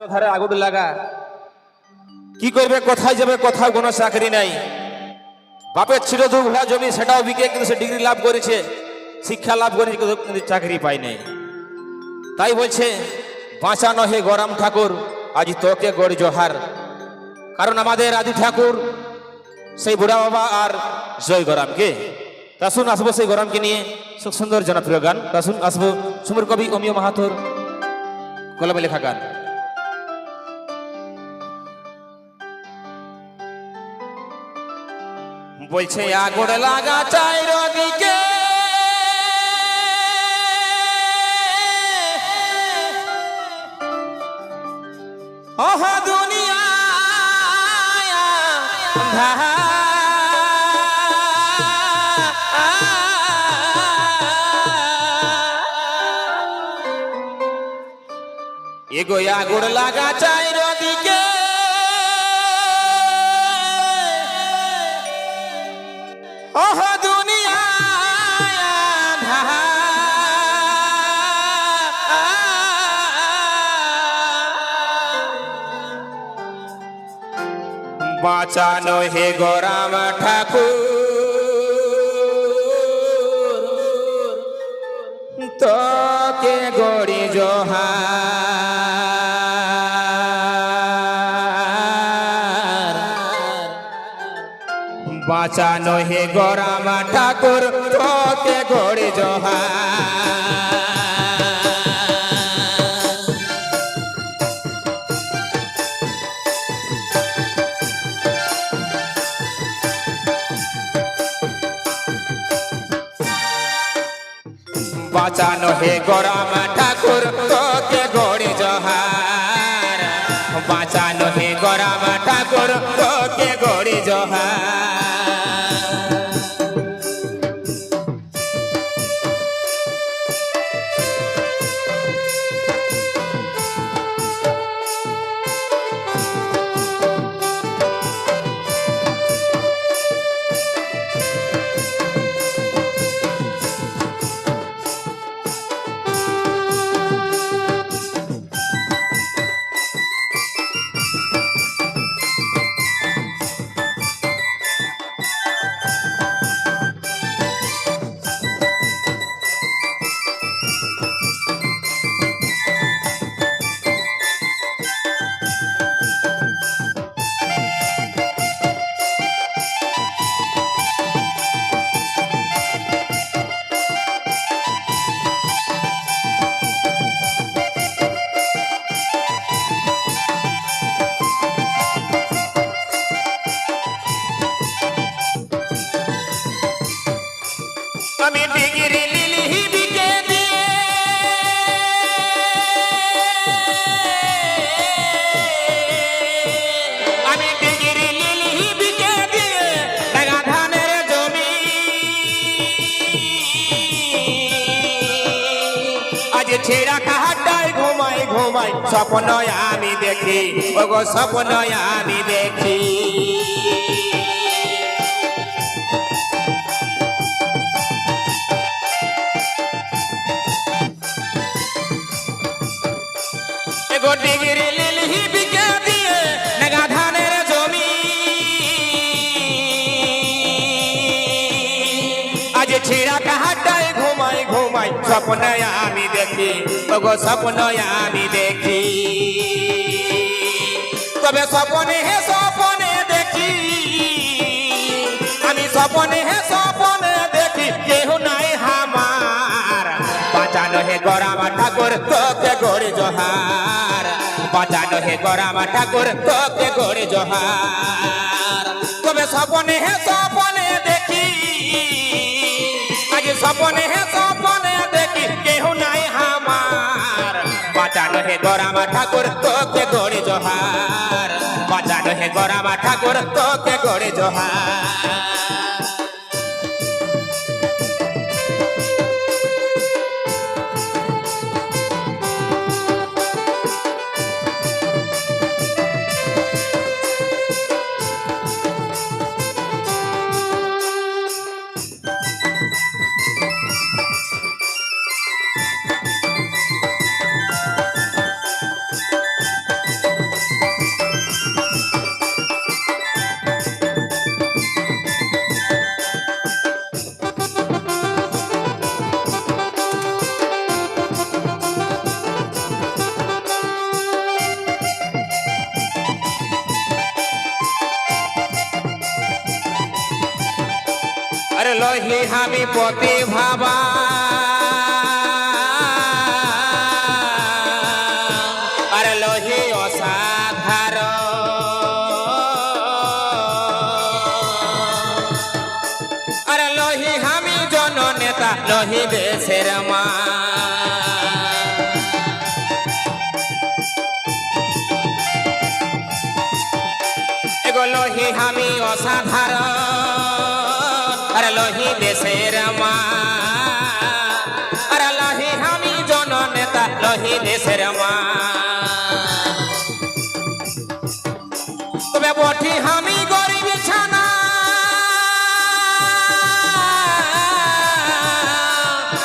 ধারে আগুন লাগা কি করবে, কোথায় যাবে, কোথাও কোনো চাকরি নাই। বাপের ছিল 2 বিঘা জমি, সেটাও বিকে কিন্তু সে ডিগ্রি লাভ করেছে, শিক্ষা লাভ করেছে, কিন্তু চাকরি পায় নাই। তাই বলছে বাঁচানো হে গরাম ঠাকুর, আজ তোকে গড় জোহার। কারণ আমাদের আদি ঠাকুর সেই বুড়া বাবা আর জয় গরামকে। তাসুন আসবো সেই গরামকে নিয়ে সুন্দর জনপ্রিয় গান। তাসুন আসবো সুমর কবি অমিয় মাহাতোর কলমে লেখা গান। বলছে আগুন লাগা চাই রবিকে, ওহা দুনিয়া এগো আগুন লাগা চাই রবিকে, ওহ দুনিয়া বাঁচানো হে গরাম ঠাকুর, তোকে গড়ি জোহার। বাঁচানো হে গরাম ঠাকুর, তোকে গড়ি জোহার। বাঁচানো হে গরাম ঠাকুর, তোকে গড়ি জোহার। বাঁচানো হে গরাম ঠাকুর, তোকে গড়ি জোহার। আমি ডিগ্রি লিলি বিকে দিয়ে, আমি ডিগ্রি লিলি বিকে দিয়ে টাকা ধানের জমি, আজ ছেঁড়া কাহাটায় ঘুমাই ঘুমাই স্বপ্ন আমি দেখি, ওগো স্বপ্ন আমি দেখি। ডিগ্রি লিলি বিকে দিয়ে নেগা ধানের জমি, আজ ছেঁড়া কাহাটায় ঘুমাই ঘুমাই স্বপ্ন আমি দেখি, ওগো স্বপ্ন আমি দেখি। তবে স্বপ্নে হে স্বপ্নে দেখি, আমি স্বপ্নে হে স্বপ্নে দেখি, কেহ নাই হামার। বাঁচানো হে গরাম ঠাকুর, তোকে গড়ি জোহার। বাঁচানো হে গরাম ঠাকুর, তোকে গড়ি জোহার। তবে স্বপ্নে হে স্বপ্নে দেখি, আজ স্বপ্নে হে স্বপ্নে দেখি, কেহ নাই হামার। বাঁচানো হে গরাম ঠাকুর, তোকে গড়ি জোহার। বাঁচানো হে গরাম ঠাকুর, তোকে গড়ি জোহার। লহি আমি পতি ভাবা আরে লহি অসাধারণ আরে লহি আমি জননেতা লহি দেশের মা এগো লহি আমি অসাধারণ আরে লহি দেশের মা আরে লহি আমি জননেতা লহি দেশের মা তবে বটি আমি গরিব ছানা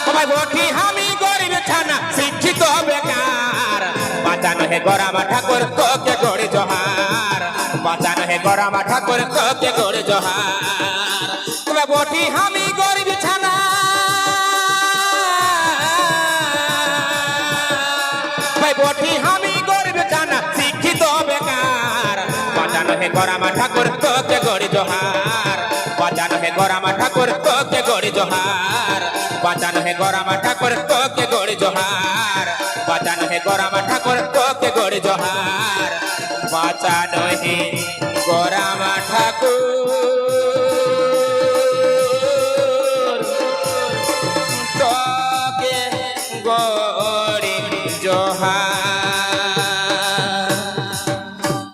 তবে বটি আমি গরিব ছানা শিক্ষিত বেকার বাঁচানো হে গরামা ঠাকুর তোকে গড়ি জোহার বাঁচানো হে গরামা ঠাকুর তোকে গড়ি জোহার তবে বটি আমি গরিব ছানা ভাই বটি আমি গরিব ছানা শিক্ষিত বেকার বাঁচানো হে গরামা ঠাকুর তোকে গড়ি জোহার বাঁচানো হে গরামা ঠাকুর তোকে গড়ি জোহার বাঁচানো হে গরামা ঠাকুর তোকে গড়ি জোহার বাঁচানো হে গরামা ঠাকুর তোকে গড়ি জোহার বাঁচানো হে গরামা ঠাকুর